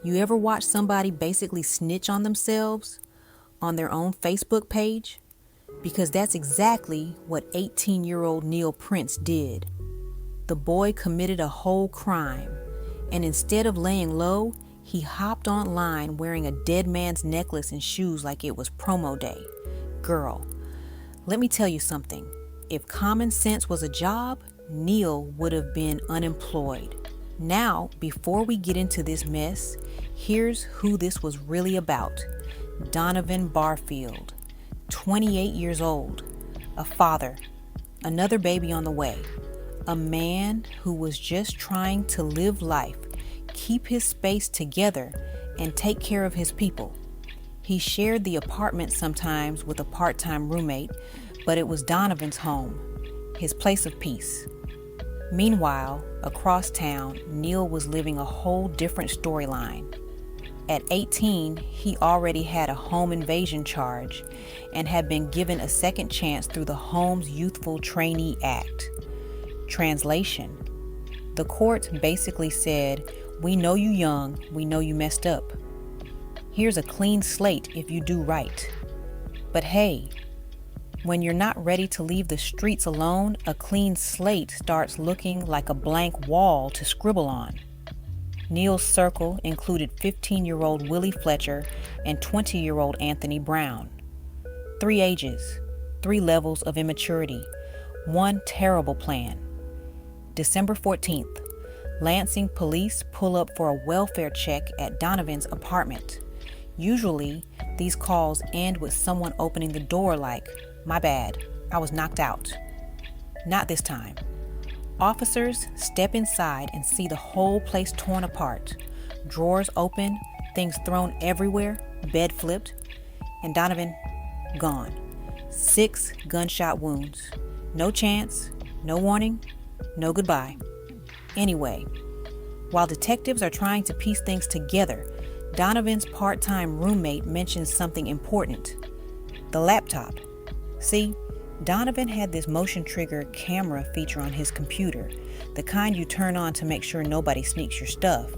You ever watch somebody basically snitch on themselves on their own Facebook page? Because that's exactly what 18-year-old Neil Prince did. The boy committed a whole crime, and instead of laying low, he hopped online wearing a dead man's necklace and shoes like it was promo day. Girl, let me tell you something. If common sense was a job, Neil would have been unemployed. Now, before we get into this mess, here's who this was really about. Donovan Barfield, 28 years old, a father, another baby on the way, a man who was just trying to live life, keep his space together, and take care of his people. He shared the apartment sometimes with a part-time roommate, but it was Donovan's home, his place of peace. Meanwhile, across town, Neil was living a whole different storyline. At 18, he already had a home invasion charge and had been given a second chance through the Home's Youthful Trainee Act. Translation: the court basically said, "We know you young, we know you messed up. Here's a clean slate if you do right." But hey, when you're not ready to leave the streets alone, a clean slate starts looking like a blank wall to scribble on. Neil's circle included 15-year-old Willie Fletcher and 20-year-old Anthony Brown. 3 ages, 3 levels of immaturity, 1 terrible plan. December 14th, Lansing police pull up for a welfare check at Donovan's apartment. Usually, these calls end with someone opening the door like, "My bad, I was knocked out." Not this time. Officers step inside and see the whole place torn apart. Drawers open, things thrown everywhere, bed flipped, and Donovan gone. 6 gunshot wounds. No chance, no warning, no goodbye. Anyway, while detectives are trying to piece things together, Donovan's part-time roommate mentions something important: the laptop. See, Donovan had this motion trigger camera feature on his computer, the kind you turn on to make sure nobody sneaks your stuff.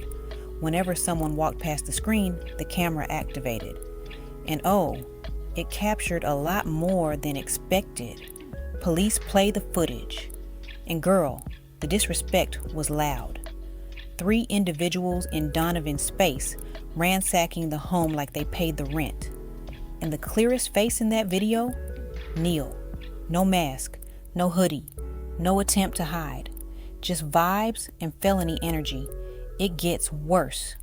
Whenever someone walked past the screen, the camera activated. And oh, it captured a lot more than expected. Police play the footage. And girl, the disrespect was loud. 3 individuals in Donovan's space ransacking the home like they paid the rent. And the clearest face in that video? Neil. No mask, no hoodie, no attempt to hide. Just vibes and felony energy. It gets worse.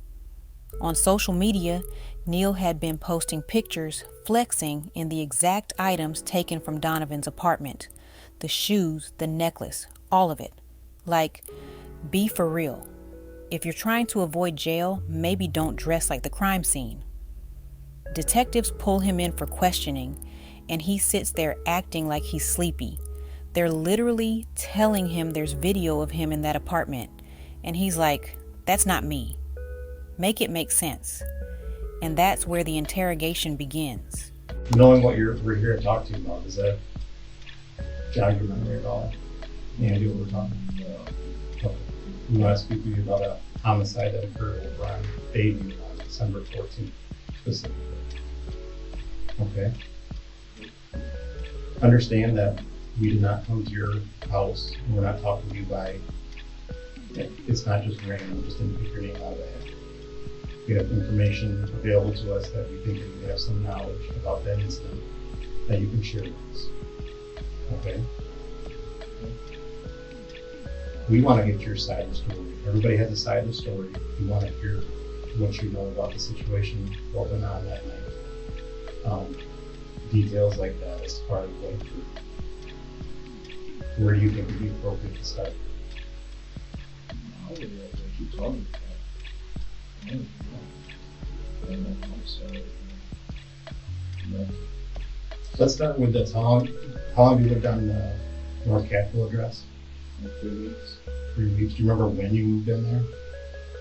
On social media, Neil had been posting pictures flexing in the exact items taken from Donovan's apartment. The shoes, the necklace, all of it. Like, be for real. If you're trying to avoid jail, maybe don't dress like the crime scene. Detectives pull him in for questioning, and he sits there acting like he's sleepy. They're literally telling him there's video of him in that apartment, and he's like, "That's not me. Make it make sense." And that's where the interrogation begins. Knowing what we're here to talk to you about, does that jog your memory at all? Any idea what we're talking about? Okay. We want to speak to you about a homicide that occurred over on Bayview on December 14th, specifically. Okay. Understand that we did not come to your house, and we're not talking to you by, it's not just random, we just didn't pick your name out of the hat. We have information available to us that we think that you have some knowledge about that incident that you can share with us. Okay? We want to get your side of the story. Everybody has a side of the story. We want to hear what you know about the situation, what went on that night. Details like that as part of going through. Where do you think would be appropriate to start? I would like what you told me about. I don't know. I'm sorry. Let's start with this. How long have you lived on the North Capitol address? Like 3 weeks. 3 weeks. Do you remember when you moved in there?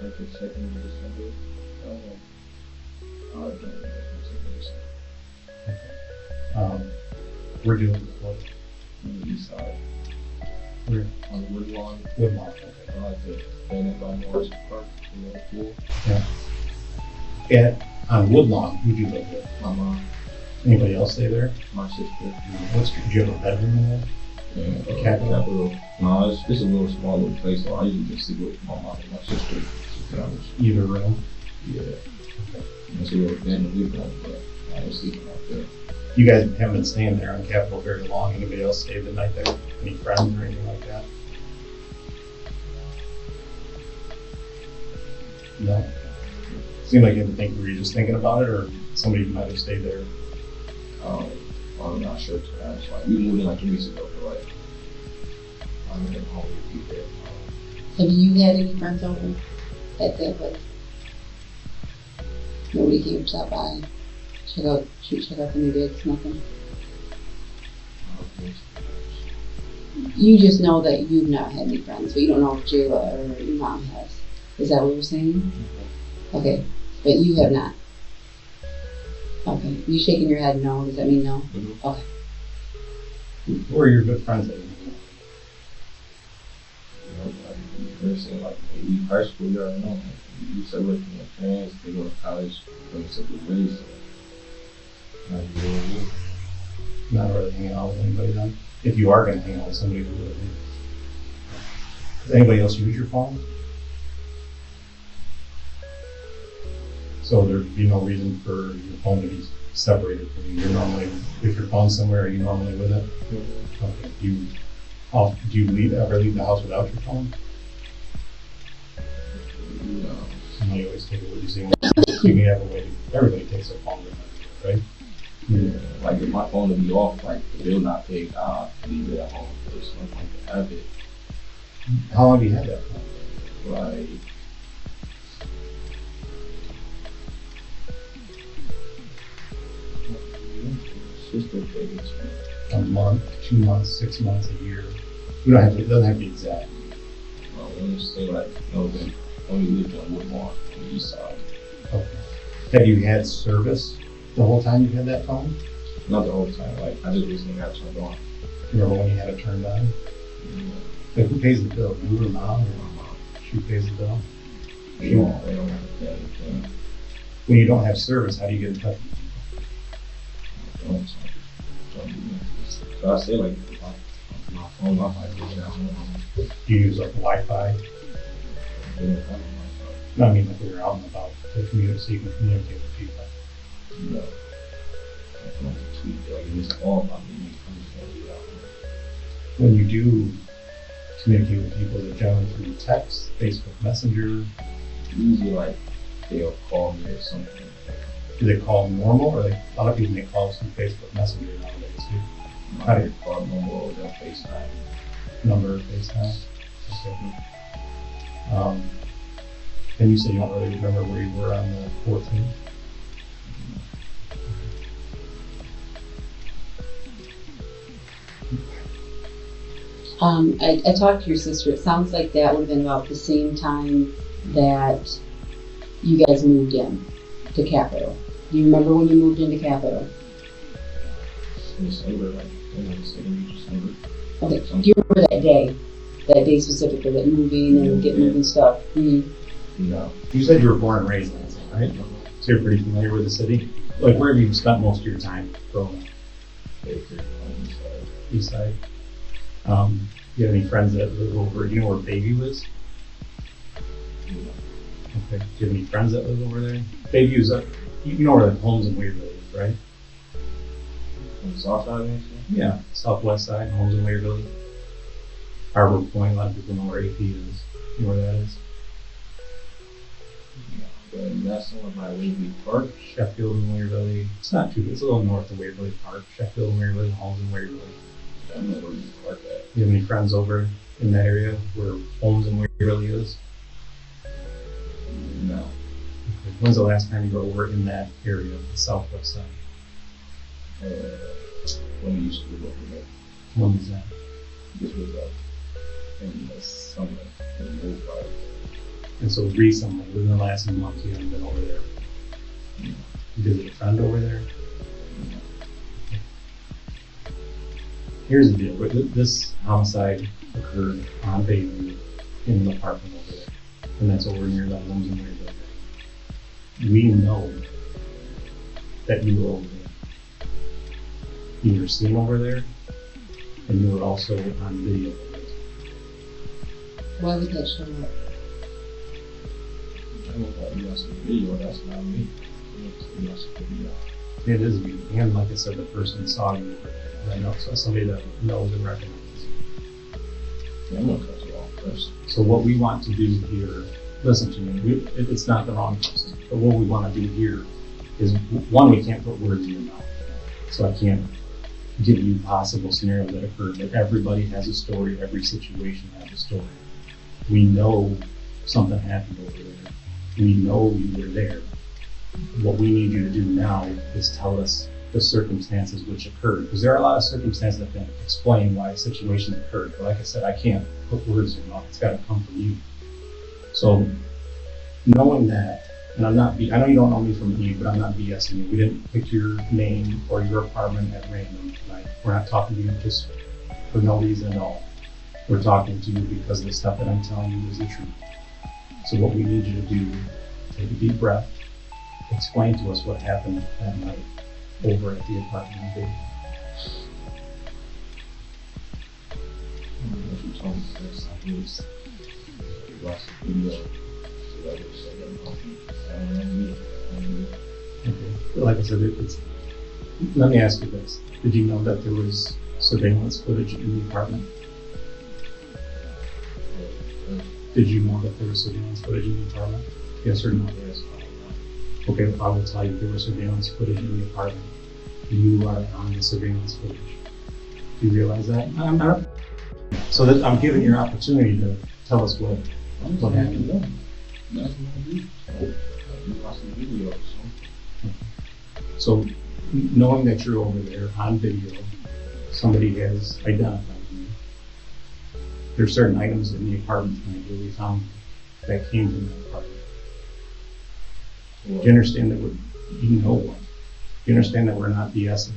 Like the 2nd of December. I don't know. The 2nd of December. We're doing before. On the east side. We're On Woodlawn. Woodlawn. Okay. I like the Bennett by Morris Park, the pool. Yeah. On Woodlawn, who'd you live with? My mom, Anybody else stay there? my sister. Do you have a bedroom in there? Yeah, A Capitol? Capitol. No, it's a little small little place, so I usually just sleep with my mom and my sister. Either room? Yeah. Okay. It's a little bed in the living room, but I ain't sleeping out there. You guys haven't been staying there on Capitol very long. Anybody else stayed the night there? Any friends or anything like that? No? Seemed like you didn't think, were you just thinking about it, or somebody might have stayed there? I'm not sure to be honest. Like, we moved in like 2 weeks ago, but like, I'm in home with people. Have you had any friends over at that place? Nobody came to stop by, check out the new digs, nothing? You just know that you've not had any friends, but you don't know if Jayla or your mom has. Is that what you're saying? Okay, but you have not. Okay, you shaking your head no, does that mean no? Mm-hmm. Okay. Who are your good friends that you know? You know, like, person, like, maybe high school, you already know. Like, you separate from your parents, they go to college, go separate ways. So, like, you know what I mean? Not really hanging out with anybody then? If you are going to hang out with somebody, who would it be? Does anybody else use your phone? So there'd be no reason for your phone to be separated from you. You're normally, if your phone's somewhere, are you normally with it? Okay. Do you ever leave the house without your phone? No. You always take it with you. So you can have a way to, everybody takes their phone with them, right? Yeah. Like, if my phone will be off, like, the bill not paid, I'll leave it at home. There's nothing to have it. How long have you had that phone? Like, sister paid it. A month, 2 months, 6 months, a year? You don't have to, it doesn't have to be exact. I want to say, like, no, then when we lived on Woodlawn on the east side. Okay. Have you had service the whole time you had that phone? Not the whole time, like, I just recently got turned on. Remember when you had it turned on? Like, who pays the bill? You or mom? Or My mom. she pays the bill? They don't have anything. When you don't have service, how do you get in touch with people? So I say, like, my phone, my phone, Do you use like Wi-Fi? No, I mean like when you're out and about to communicate, so you can communicate with people. No. I don't tweet, like, it's all about me. I'm just gonna do that. When you do communicate with people, is it generally through text, Facebook Messenger? Usually, like, they'll call me or something. Do they call normal, or a lot of people make calls through Facebook Messenger nowadays too? I get called normal or they'll FaceTime. Number of FaceTime? Okay. And you said you don't really remember where you were on the 14th? I talked to your sister. It sounds like that would have been about the same time that you guys moved in to Capitol. Do you remember when you moved into Capitol? December, like, December. Okay. Do you remember that day? That day specifically, that moving and getting moving stuff? Mm-hmm. No. You said you were born and raised in Lansing, right? So you're pretty familiar with the city? Like, where have you spent most of your time growing up? Baker, on the side. East side? You have any friends that live over, you know where Bayview is? No. Okay. Do you have any friends that live over there? Bayview's up, you know where the Homes in Waverly is, right? On the south side, maybe? Yeah, southwest side, Homes in Waverly. Harbor Point, a lot of people know where AP is. You know where that is? But that's somewhere by Waverly Park. Sheffield and Waverly. It's not too, it's a little north of Waverly Park. Sheffield and Waverly, Homes in Waverly. I don't know where you park at. Do you have any friends over in that area where Homes in Waverly is? No. Okay. When's the last time you were over in that area, the southwest side? When we used to live over there. When was that? This was in the summer, in the old part. And so recently, within the last month, you haven't been over there. You visit a friend over there? Here's the deal. This homicide occurred on Bayview in the apartment over there. And that's over near the Homes in Waverly. we know that you were over there. You were seen over there, and you were also on video. Why would that show up? I don't know you watched the video, that's not me. You watched the video. It is you, and like I said, the person saw you. And I know so somebody that knows and recognizes you. Yeah, I'm gonna cut you off first. So what we want to do here, listen to me, it's not the wrong person, but what we want to do here is, one, we can't put words in your mouth. So I can't give you possible scenarios that occurred, but everybody has a story, every situation has a story. We know something happened over there. We know you were there. What we need you to do now is tell us the circumstances which occurred. Because there are a lot of circumstances that can explain why a situation occurred. But like I said, I can't put words in your mouth. It's got to come from you. So knowing that, and I know you don't know me from Eve, but I'm not BSing you. We didn't pick your name or your apartment at random tonight. We're not talking to you just for no reason at all. We're talking to you because the stuff that I'm telling you is the truth. So what we need you to do, take a deep breath, explain to us what happened that night over at the apartment in Bay. If you told me this, I was watched the video. So I just said, I don't know me. Okay. But like I said, let me ask you this. Did you know that there was surveillance footage in the apartment? Did you know that there was surveillance footage in the apartment? Yes or no? Yes, Okay, I will tell you there was surveillance footage in the apartment. You are on the surveillance footage. Do you realize that? I'm not. So that I'm giving you an opportunity to tell us what happened. That's what I do. You watch the video, So knowing that you're over there on video, somebody has identified you. There are certain items in the apartment tonight that we found that came from that apartment. Do you understand that you know what? Do you understand that we're not BSing?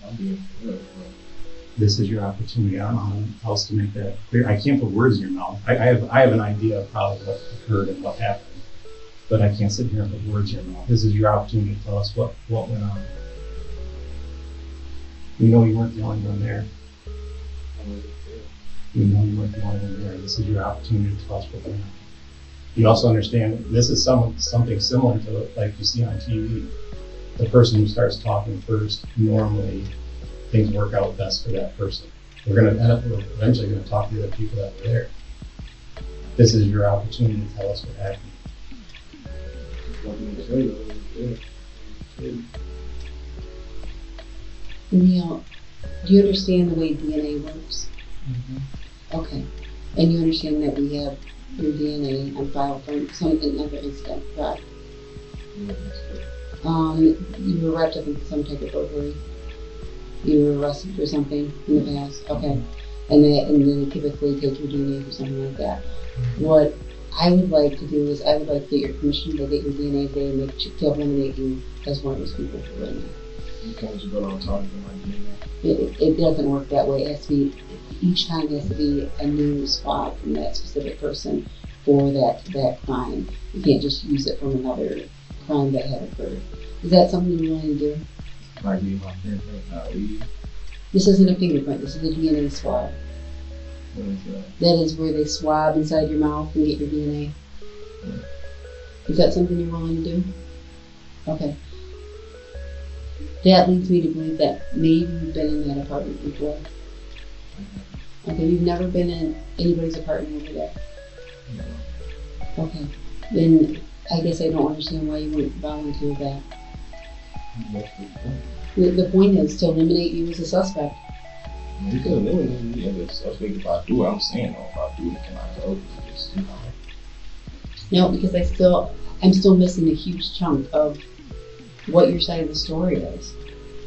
I'm being real. This is your opportunity. I don't know how else to make that clear. I can't put words in your mouth. I have an idea of probably what occurred and what happened, but I can't sit here and put words in your mouth. This is your opportunity to tell us what went on. We know you weren't the only one there. We know you weren't the only one there. This is your opportunity to tell us what went on. You also understand that this is something similar to like you see on TV. The person who starts talking first, normally things work out best for that person. We're eventually going to talk to the other people that were there. This is your opportunity to tell us what happened. Neil, do you understand the way DNA works? Mm-hmm. Okay. And you understand that we have your DNA on file from another incident, correct? You were wrapped up in some type of burglary. You were arrested for something in the past. Okay. And then they typically take your DNA for something like that. What I would like to do is I would like to get your permission to get your DNA today and to eliminate you as one of those people for right now. You can't just go around talking to my DNA. It doesn't work that way. It has to be, each time has to be a new spot from that specific person for that crime. You can't just use it from another crime that had occurred. Is that something you're willing to do? Like leave my fingerprint, not leave. This isn't a fingerprint, this is a DNA swab. What is that? That is where they swab inside your mouth and get your DNA. Yeah. Is that something you're willing to do? Okay. That leads me to believe that maybe you've been in that apartment before. Okay, you've never been in anybody's apartment over there. No. Okay. Then I guess I don't understand why you wouldn't volunteer that. What's the point? The point is to eliminate you as a suspect. You can eliminate me as a suspect if I do it. I'm saying, if I do it, can I go? It's too hard. No, because I'm still missing a huge chunk of what your side of the story is.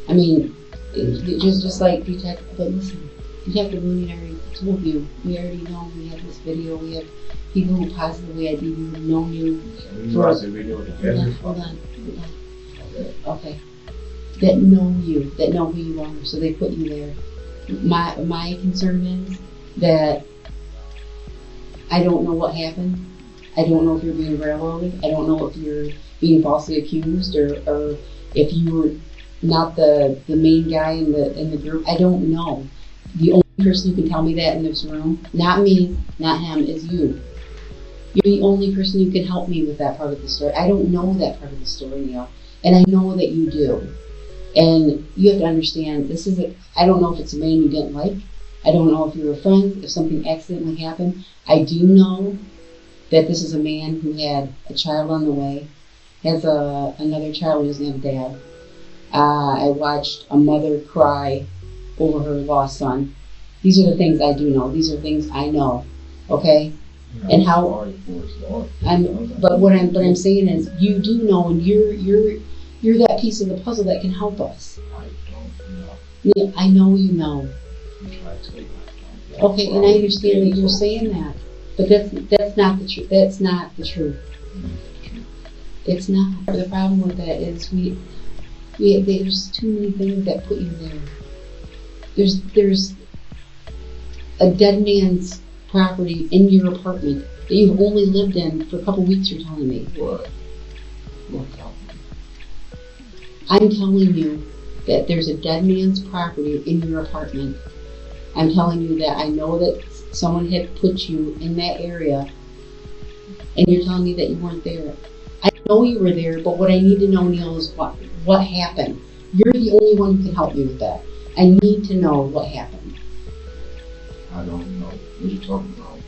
I mean, just like Detective, but listen, Detective Looney already told you. We already know we have this video. We have people who positively ID you, who know you. Can we watch the video together? Hold on. Okay. That know you, that know who you are, so they put you there. My concern is that I don't know what happened. I don't know if you're being railroaded. I don't know if you're being falsely accused, or if you were not the main guy in the group. I don't know. The only person who can tell me that in this room, not me, not him, is you. You're the only person who can help me with that part of the story. I don't know that part of the story, Neil, and I know that you do. And you have to understand, I don't know if it's a man you didn't like. I don't know if you're a friend, if something accidentally happened. I do know that this is a man who had a child on the way, has another child who doesn't have a dad. I watched a mother cry over her lost son. These are the things I do know. These are things I know. Okay? And how but what I'm saying is you do know, and you're that piece of the puzzle that can help us. I don't know. Yeah, I know you know. I'm trying to take my time. Okay, and I understand that you're saying that. But that's not the truth. That's not the truth. It's not. The problem with that is there's too many things that put you there. There's a dead man's property in your apartment that you've only lived in for a couple weeks, you're telling me. What? I'm telling you that there's a dead man's property in your apartment. I'm telling you that I know that someone had put you in that area, and you're telling me that you weren't there. I know you were there, but what I need to know, Neil, is what happened. You're the only one who can help me with that. I need to know what happened. I don't know. What are you talking about? I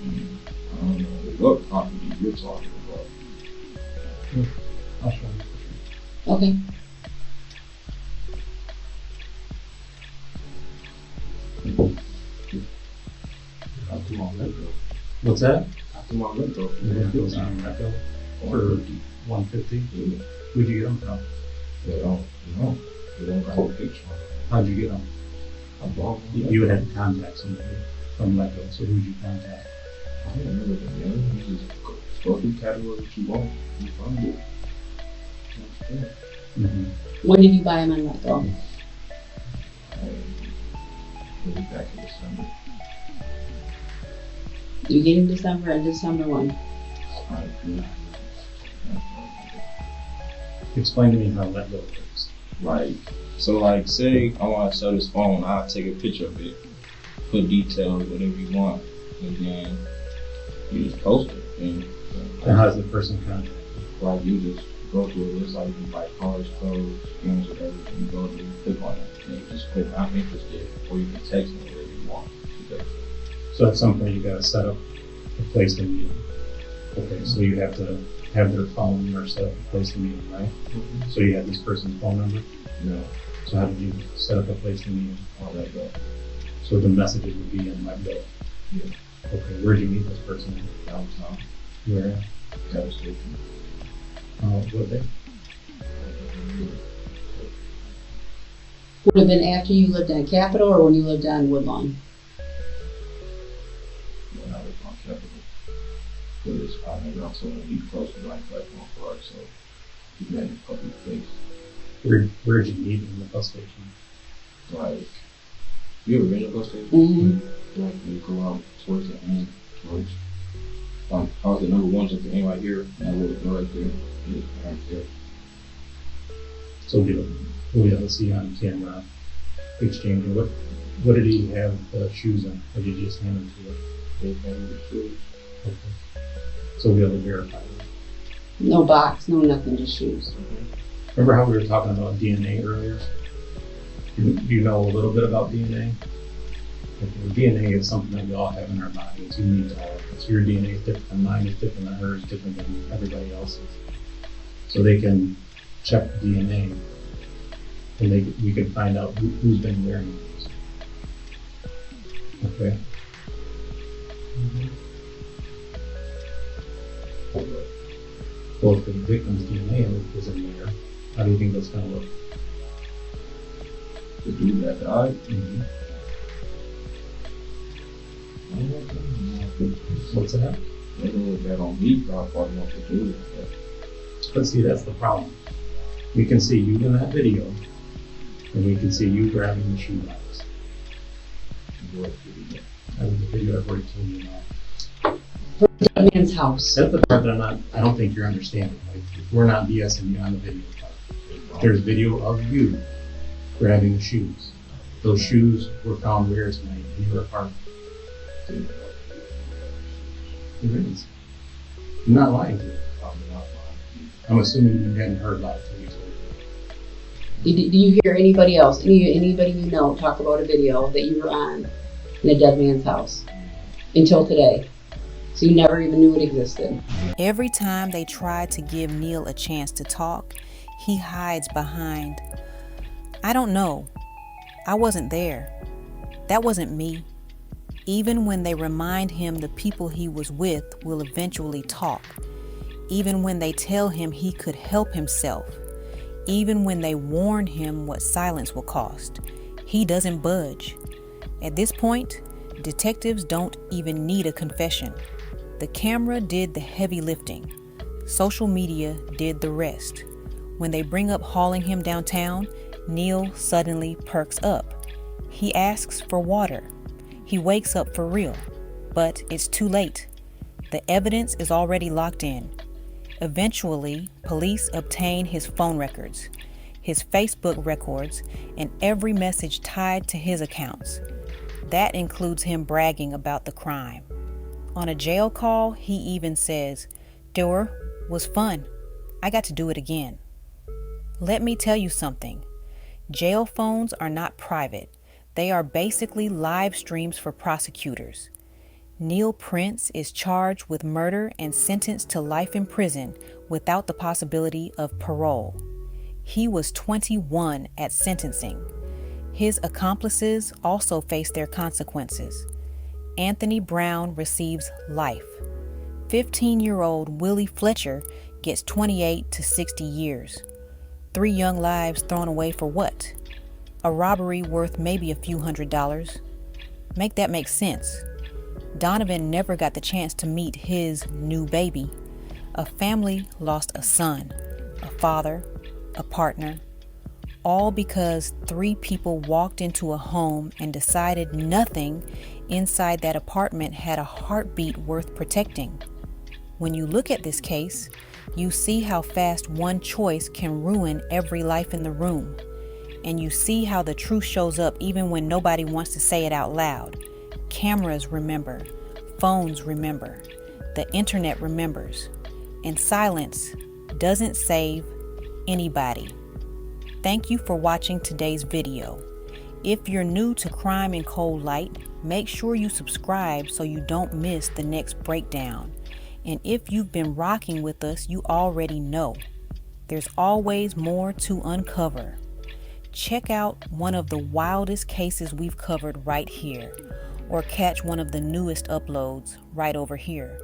don't know what property you're talking about. I'll show you. Okay. How come on that go? What's that? How come on that go? It goes on that bill for 150. Yeah. Who'd you get them from? They don't know. They don't have a picture. How'd you get them? I bought them. You had to contact somebody from Letgo, so who'd you contact? I don't remember the name. You just go through category that you want. You find it. That's it. Mm-hmm. When did you buy them on Letgo? Maybe back in December. You get in December, and December 1. I agree. Explain to me how Letgo works. Like, say I want to sell this phone, I'll take a picture of it, put details, whatever you want, and then you just post it. And how does the person contact you? like you just go to a list, like you can buy cars, clothes, games, whatever, and you go there, you click on it, and you just click I'm interested, or you can text me whatever you want. So at some point you gotta set up a place to meet them. Okay, so you have to have their phone or set up a place to meet them, right? Mm-hmm. So you have this person's phone number. Yeah. So how did you set up a place to meet them? All that go. So the messages would be in Letgo. Yeah. Okay, where'd you meet this person? Downtown. Where? Gas station. What day? Would have been after you lived on Capitol or when you lived on Woodlawn? When I was on Capitol. Because I never also want to be close to like platform for art, so you got in public place. Where'd you meet in the bus station? Like, you ever been to a bus station? Mm-hmm. Like, you go out towards the end, towards, I was the number one at the end right here, and I would go right there, yeah, right there. So we'll be able to see on camera exchanging. What did he have the shoes in? Or did you just hand them to it? They came with shoes. Okay. So we'll be able to verify that. No box, no nothing, just shoes. Remember how we were talking about DNA earlier? Do you know a little bit about DNA? Okay, DNA is something that we all have in our body. It's unique to all of us. Your DNA is different than mine, it's different than hers, different than everybody else's. So they can check DNA and we can find out who's been wearing these. Okay. Well, if the victim's DNA is in there, how do you think that's going to look? The dude that died, Mm-hmm. I don't know. What's that? They don't look bad on me, but I probably want to do it. But see, that's the problem. We can see you in that video, and we can see you grabbing the shoebox. What do you do? That was the video I've already told you about. From the dead man's house. That's the part that I don't think you're understanding. Like, we're not BSing you on the video part. There's video of you grabbing the shoes. Those shoes were found where tonight? In your apartment. There is. I'm not lying to you. I'm assuming you hadn't heard about it till you told me. Do you hear anybody else, anybody you know, talk about a video that you were on in a dead man's house until today? So you never even knew it existed. Every time they try to give Neil a chance to talk, he hides behind, "I don't know. I wasn't there. That wasn't me." Even when they remind him the people he was with will eventually talk. Even when they tell him he could help himself. Even when they warn him what silence will cost, he doesn't budge. At this point, detectives don't even need a confession. The camera did the heavy lifting. Social media did the rest. When they bring up hauling him downtown, Neil suddenly perks up. He asks for water. He wakes up for real. But it's too late. The evidence is already locked in. Eventually, police obtain his phone records, his Facebook records, and every message tied to his accounts. That includes him bragging about the crime. On a jail call, he even says, "Tour was fun. I got to do it again." Let me tell you something. Jail phones are not private. They are basically live streams for prosecutors. Neil Prince is charged with murder and sentenced to life in prison without the possibility of parole. He was 21 at sentencing. His accomplices also face their consequences. Anthony Brown receives life. 15-year-old Willie Fletcher gets 28 to 60 years. 3 young lives thrown away for what? A robbery worth maybe a few $100s. Make that make sense. Donovan never got the chance to meet his new baby. A family lost a son, a father, a partner, all because 3 people walked into a home and decided nothing inside that apartment had a heartbeat worth protecting. When you look at this case, you see how fast one choice can ruin every life in the room. And you see how the truth shows up even when nobody wants to say it out loud. Cameras remember, phones remember, the internet remembers, and silence doesn't save anybody. Thank you for watching today's video. If you're new to Crime in Cold Light, make sure you subscribe so you don't miss the next breakdown. And if you've been rocking with us, you already know there's always more to uncover. Check out one of the wildest cases we've covered right here, or catch one of the newest uploads right over here.